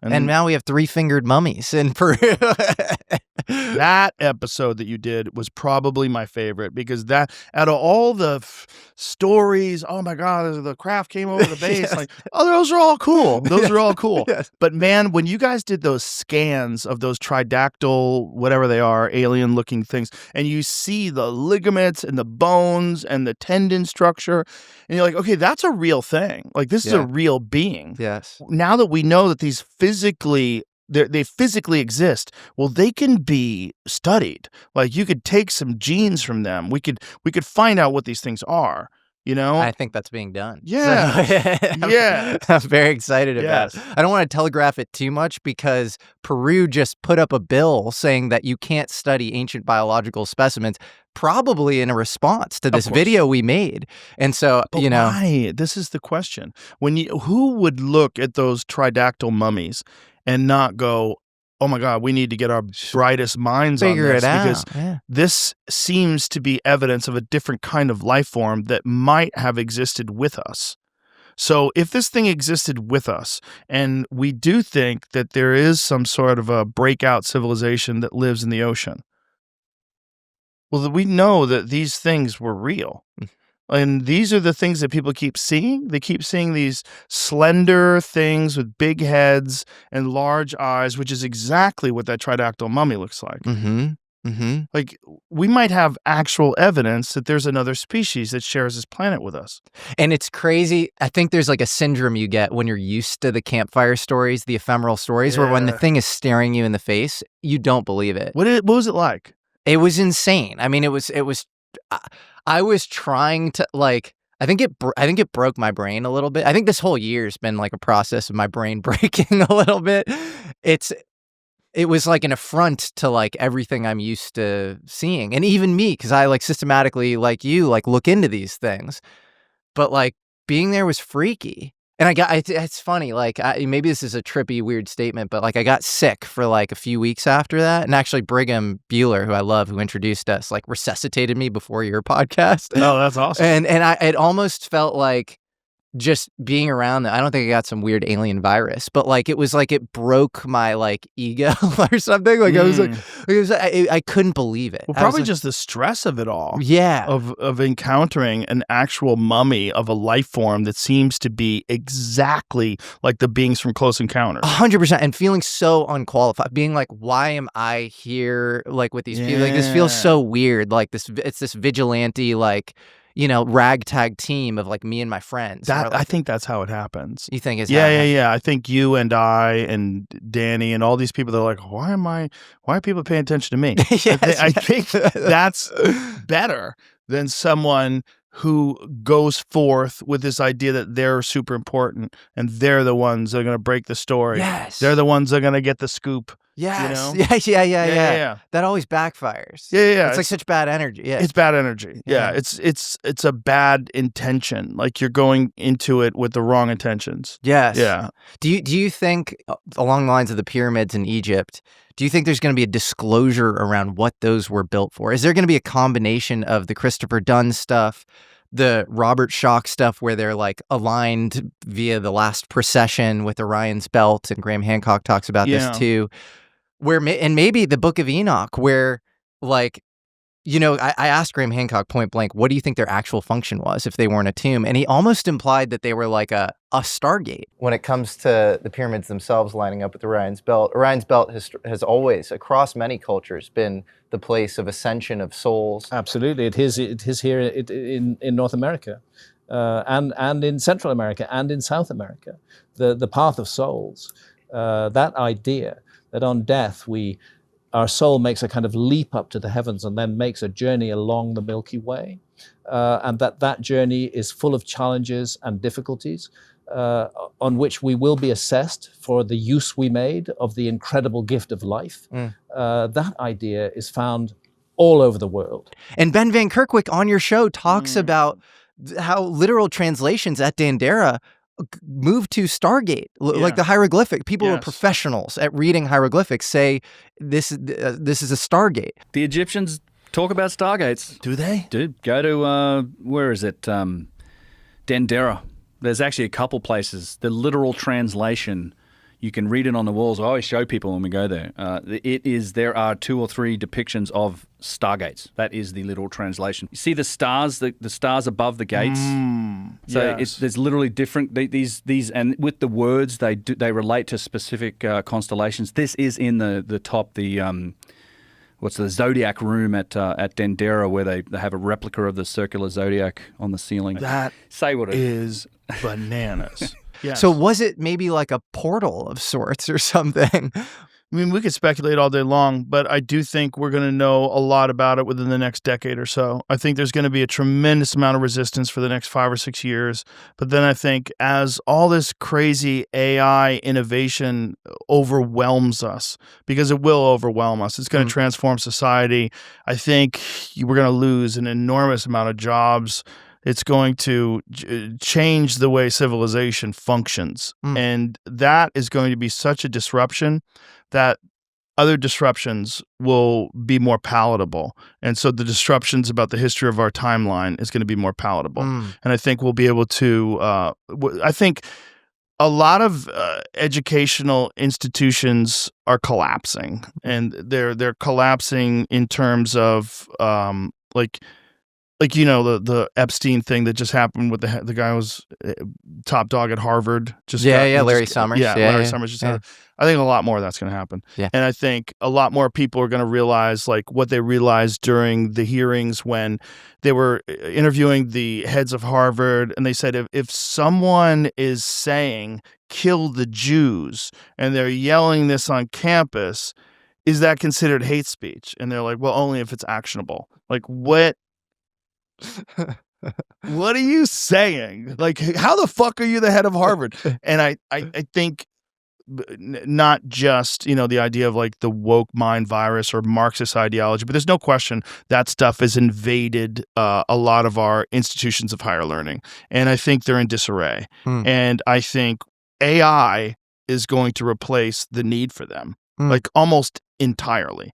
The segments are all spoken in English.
And now we have 3-fingered mummies in Peru. That episode that you did was probably my favorite, because that, out of all the stories, oh my God, the craft came over the base. Yes. Like, oh, those are all cool. Those are all cool. Yes. But man, when you guys did those scans of those tridactyl, whatever they are, alien looking things, and you see the ligaments and the bones and the tendon structure, and you're like, okay, that's a real thing. Like, this is a real being. Yes. Now that we know that these they physically exist, well, they can be studied. Like, you could take some genes from them. We could find out what these things are, you know? I think that's being done. Yeah. So, Yeah. I'm very excited about it. I don't want to telegraph it too much, because Peru just put up a bill saying that you can't study ancient biological specimens, probably in a response to this video we made. And so, But why? This is the question. Who would look at those tridactyl mummies and not go, oh my God, we need to get our brightest minds on this, because this seems to be evidence of a different kind of life form that might have existed with us. So if this thing existed with us, and we do think that there is some sort of a breakout civilization that lives in the ocean, well, we know that these things were real. And these are the things that people keep seeing. They keep seeing these slender things with big heads and large eyes, which is exactly what that tridactyl mummy looks like. Like, we might have actual evidence that there's another species that shares this planet with us. And it's crazy. I think there's like a syndrome you get when you're used to the campfire stories, the ephemeral stories, where when the thing is staring you in the face, you don't believe it. What was it like? It was insane. I mean, it was. I was trying to, like, I think it broke my brain a little bit. I think this whole year's been like a process of my brain breaking a little bit. It was like an affront to like everything I'm used to seeing, and even me, because I like systematically, like you, like look into these things. But like being there was freaky. And it's funny, like, maybe this is a trippy, weird statement, but like I got sick for like a few weeks after that. And actually Brigham Bueller, who I love, who introduced us, like resuscitated me before your podcast. Oh, that's awesome. And it almost felt like just being around that. I don't think I got some weird alien virus, but like it was like it broke my like ego or something. Like I was like, I couldn't believe it. Well, probably just the stress of it all. Yeah. Of encountering an actual mummy of a life form that seems to be exactly like the beings from Close Encounters. 100%. And feeling so unqualified, being like, why am I here? Like with these people, like this feels so weird. Like it's this vigilante, like, you know, ragtag team of like me and my friends. I think that's how it happens. You think it's yeah. I think you and I and Danny and all these people, they're like, why are people paying attention to me? I think that's better than someone who goes forth with this idea that they're super important and they're the ones that are going to break the story. Yes. They're the ones that are going to get the scoop. Yes. You know? Yeah. That always backfires. Yeah. It's like such bad energy. Yeah. It's bad energy. Yeah. It's a bad intention. Like you're going into it with the wrong intentions. Yes. Yeah. Do you think, along the lines of the pyramids in Egypt, do you think there's going to be a disclosure around what those were built for? Is there going to be a combination of the Christopher Dunn stuff, the Robert Schoch stuff, where they're like aligned via the last procession with Orion's belt, and Graham Hancock talks about this too, and maybe the Book of Enoch, where like, you know, I asked Graham Hancock point blank, what do you think their actual function was if they weren't a tomb? And he almost implied that they were like a Stargate. When it comes to the pyramids themselves lining up with Orion's belt has always, across many cultures, been the place of ascension of souls. Absolutely. It is here in North America, and in Central America and in South America. The path of souls, that idea that on death our soul makes a kind of leap up to the heavens and then makes a journey along the Milky Way, and that journey is full of challenges and difficulties, on which we will be assessed for the use we made of the incredible gift of life. That idea is found all over the world. And Ben Van Kerkwijk on your show talks about how literal translations at Dandara moved to Stargate, like the hieroglyphic. People who are professionals at reading hieroglyphics say this is a Stargate. The Egyptians talk about Stargates. Do they? Go to, where is it? Dendera. There's actually a couple places. The literal translation, You can read it on the walls. I always show people when we go there. There are 2 or 3 depictions of stargates. That is the literal translation. You see the stars, the stars above the gates. So there's literally different these and with the words they relate to specific constellations. This is in the top what's the zodiac room at Dendera, where they have a replica of the circular zodiac on the ceiling. That say what it is bananas. Yes. So was it maybe like a portal of sorts or something? I mean, we could speculate all day long, but I do think we're going to know a lot about it within the next decade or so. I think there's going to be a tremendous amount of resistance for the next 5 or 6 years. But then I think as all this crazy AI innovation overwhelms us, because it will overwhelm us, it's going to transform society. I think we're going to lose an enormous amount of jobs. It's going to change the way civilization functions. And that is going to be such a disruption that other disruptions will be more palatable. And so the disruptions about the history of our timeline is going to be more palatable. And I think we'll be able to, I think a lot of educational institutions are collapsing, and they're collapsing in terms of like, you know, the Epstein thing that just happened with the guy who was top dog at Harvard. Larry Summers. Larry Summers just had it. I think a lot more of that's going to happen. Yeah. And I think a lot more people are going to realize like what they realized during the hearings when they were interviewing the heads of Harvard, and they said if someone is saying kill the Jews and they're yelling this on campus, is that considered hate speech? And they're like, well, only if it's actionable. Like, what? What are you saying? Like, how the fuck are you the head of Harvard? And I think not just, you know, the idea of like the woke mind virus or Marxist ideology, but there's no question that stuff has invaded a lot of our institutions of higher learning. And I think they're in disarray. And I think AI is going to replace the need for them, like almost entirely.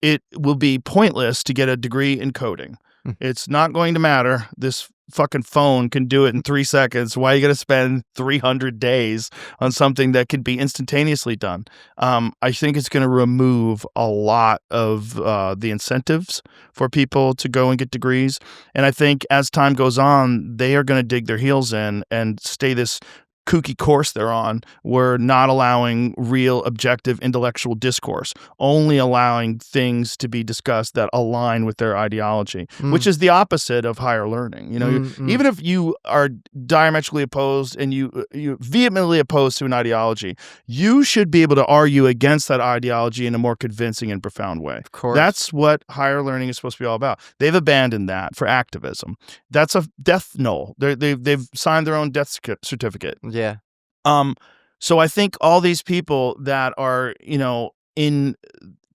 It will be pointless to get a degree in coding. It's not going to matter. This fucking phone can do it in 3 seconds. Why are you going to spend 300 days on something that could be instantaneously done? I think it's going to remove a lot of the incentives for people to go and get degrees. And I think as time goes on, they are going to dig their heels in and stay this kooky course they're on. We're not allowing real objective intellectual discourse, only allowing things to be discussed that align with their ideology, which is the opposite of higher learning. You know, even if you are diametrically opposed and you vehemently opposed to an ideology, you should be able to argue against that ideology in a more convincing and profound way. Of course. That's what higher learning is supposed to be all about. They've abandoned that for activism. That's a death knell. They've signed their own death certificate. Yeah. So I think all these people that are, you know, in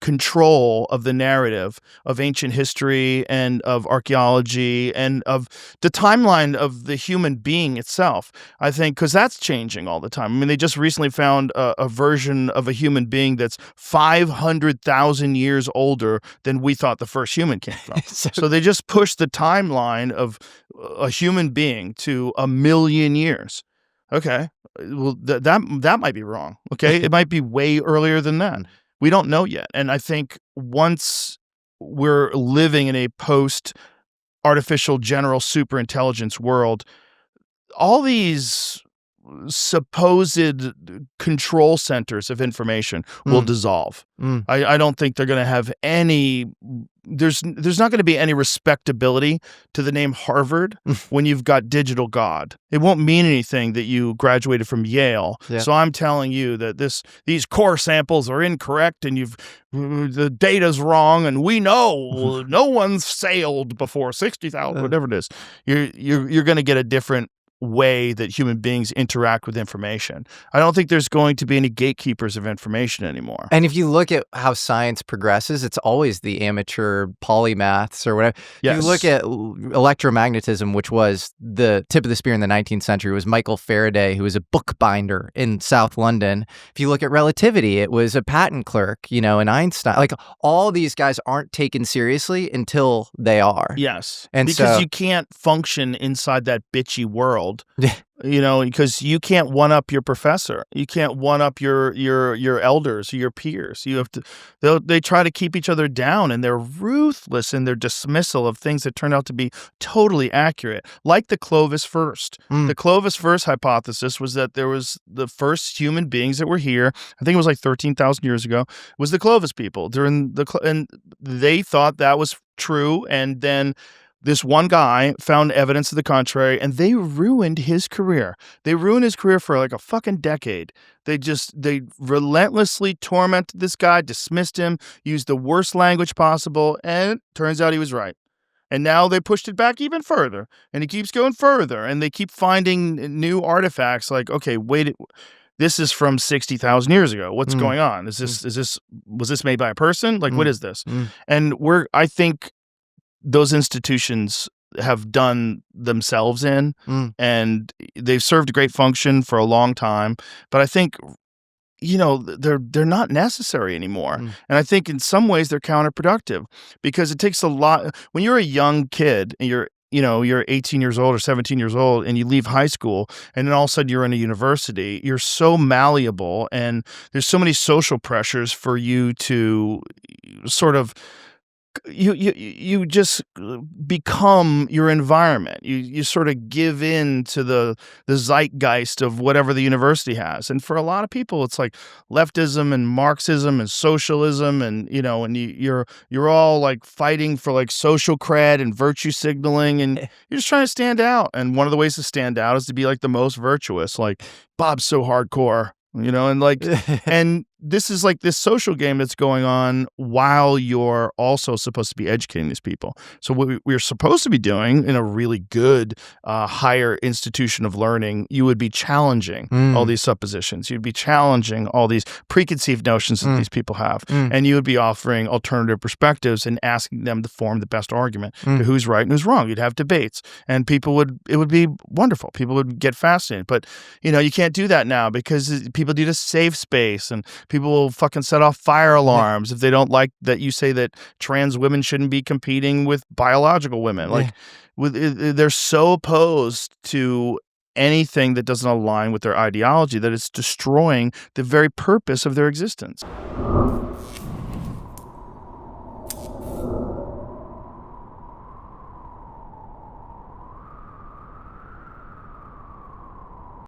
control of the narrative of ancient history and of archaeology and of the timeline of the human being itself, I think, because that's changing all the time. I mean, they just recently found a version of a human being that's 500,000 years older than we thought the first human came from. So they just pushed the timeline of a human being to 1 million years. Okay, well, that might be wrong. Okay, it might be way earlier than that. We don't know yet. And I think once we're living in a post-artificial general superintelligence world, all these supposed control centers of information will dissolve. I don't think they're going to have any. There's not going to be any respectability to the name Harvard when you've got digital God. It won't mean anything that you graduated from Yale. Yeah. So I'm telling you that these core samples are incorrect and the data's wrong, and we know no one's sailed before 60,000, whatever it is. You're going to get a different way that human beings interact with information. I don't think there's going to be any gatekeepers of information anymore. And if you look at how science progresses, it's always the amateur polymaths or whatever. Yes. If you look at electromagnetism, which was the tip of the spear in the 19th century, it was Michael Faraday, who was a bookbinder in South London. If you look at relativity, it was a patent clerk, you know, and Einstein. Like, all these guys aren't taken seriously until they are. Yes. And because you can't function inside that bitchy world world. Because you can't one up your professor. You can't one up your elders, your peers. You have to. They try to keep each other down, and they're ruthless in their dismissal of things that turn out to be totally accurate. Like the Clovis first. The Clovis first hypothesis was that there was the first human beings that were here. I think it was like 13,000 years ago. Was the Clovis people and they thought that was true, and then this one guy found evidence to the contrary, and they ruined his career. They ruined his career for like a fucking decade. They relentlessly tormented this guy, dismissed him, used the worst language possible, and it turns out he was right. And now they pushed it back even further, and he keeps going further, and they keep finding new artifacts like, okay, wait, this is from 60,000 years ago. What's going on? Was this made by a person? Like, what is this? And I think those institutions have done themselves in, and they've served a great function for a long time. But I think, they're not necessary anymore. And I think in some ways they're counterproductive, because it takes a lot. When you're a young kid and you're 18 years old or 17 years old, and you leave high school, and then all of a sudden you're in a university, you're so malleable, and there's so many social pressures for you to sort of you just become your environment. You sort of give in to the zeitgeist of whatever the university has. And for a lot of people, it's like leftism and Marxism and socialism, and and you're all like fighting for like social cred and virtue signaling, and you're just trying to stand out. And one of the ways to stand out is to be like the most virtuous. Like, Bob's so hardcore. And this is like this social game that's going on while you're also supposed to be educating these people. So what we're supposed to be doing in a really good higher institution of learning, you would be challenging all these suppositions. You'd be challenging all these preconceived notions that these people have. And you would be offering alternative perspectives and asking them to form the best argument to who's right and who's wrong. You'd have debates, and it would be wonderful. People would get fascinated. But, you can't do that now, because people need a safe space, and people will fucking set off fire alarms if they don't like that you say that trans women shouldn't be competing with biological women. Like, they're so opposed to anything that doesn't align with their ideology that it's destroying the very purpose of their existence.